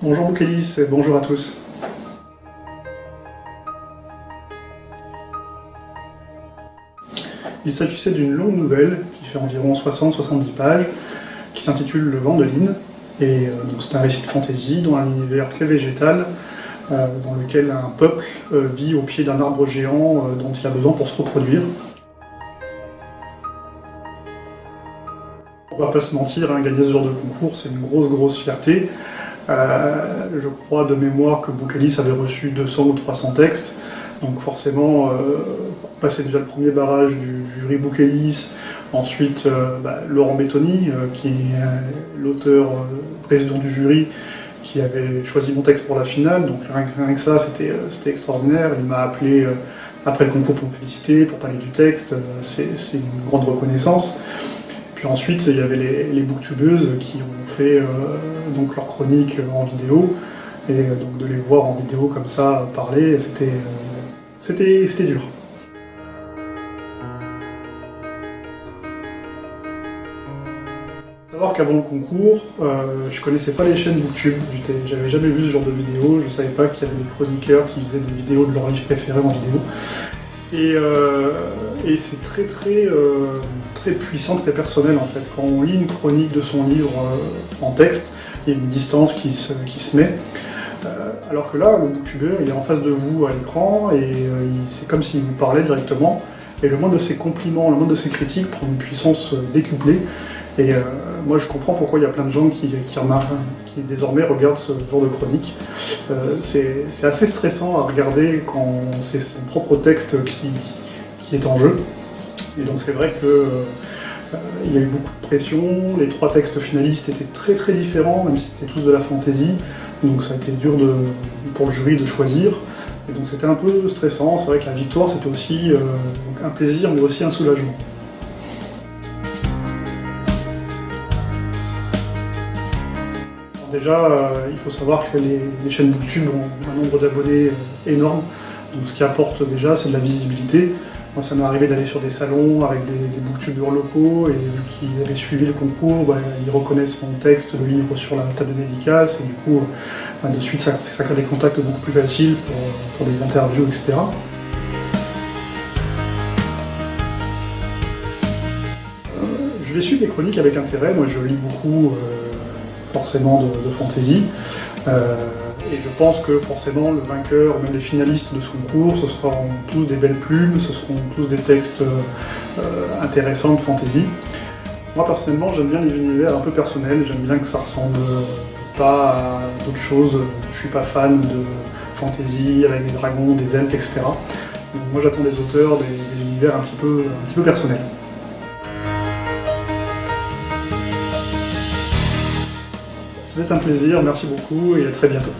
Bonjour Boukelis et bonjour à tous. Il s'agissait d'une longue nouvelle qui fait environ 60-70 pages, qui s'intitule Le Vendeline. Et c'est un récit de fantasy dans un univers très végétal, dans lequel un peuple vit au pied d'un arbre géant dont il a besoin pour se reproduire. On va pas se mentir, gagner ce genre de concours, c'est une grosse fierté. Je crois de mémoire que Boukelis avait reçu 200 ou 300 textes, donc forcément, passer déjà le premier barrage du jury Boukelis, ensuite Laurent Bettoni, qui est l'auteur, président du jury, qui avait choisi mon texte pour la finale, donc rien que ça, c'était extraordinaire. Il m'a appelé après le concours pour me féliciter, pour parler du texte, c'est une grande reconnaissance. Puis ensuite, il y avait les booktubeuses qui ont fait donc leur chronique en vidéo, et donc de les voir en vidéo comme ça parler, c'était dur. Il faut savoir qu'avant le concours, je connaissais pas les chaînes Booktube, j'avais jamais vu ce genre de vidéo, je savais pas qu'il y avait des chroniqueurs qui faisaient des vidéos de leurs livres préférés en vidéo. Et c'est très puissant, très personnel en fait. Quand on lit une chronique de son livre en texte, il y a une distance qui se met. Alors que là, le booktubeur, il est en face de vous à l'écran et c'est comme s'il vous parlait directement. Et le moindre de ses compliments, le moindre de ses critiques prend une puissance décuplée. Et moi, je comprends pourquoi il y a plein de gens qui désormais regardent ce genre de chronique. C'est assez stressant à regarder quand c'est son propre texte qui est en jeu. Et donc c'est vrai qu'il y a eu beaucoup de pression. Les 3 textes finalistes étaient très différents, même si c'était tous de la fantasy. Donc ça a été dur pour le jury de choisir. Et donc c'était un peu stressant. C'est vrai que la victoire, c'était aussi un plaisir, mais aussi un soulagement. Déjà, il faut savoir que les chaînes Booktube ont un nombre d'abonnés énorme, donc ce qui apporte déjà, c'est de la visibilité. Moi, ça m'est arrivé d'aller sur des salons avec des booktubeurs locaux, et vu qu'ils avaient suivi le concours, ils reconnaissent mon texte, le livre sur la table de dédicace, et du coup, de suite, ça crée des contacts beaucoup plus faciles pour des interviews, etc. Je vais suivre les chroniques avec intérêt. Moi, je lis beaucoup forcément de fantasy, et je pense que forcément le vainqueur, même les finalistes de ce concours, ce seront tous des belles plumes, ce seront tous des textes intéressants de fantasy. Moi personnellement, j'aime bien les univers un peu personnels, j'aime bien que ça ressemble pas à d'autres choses. Je suis pas fan de fantasy avec des dragons, des elfes, etc. Donc moi j'attends des auteurs, des univers un petit peu personnels. C'était un plaisir, merci beaucoup et à très bientôt.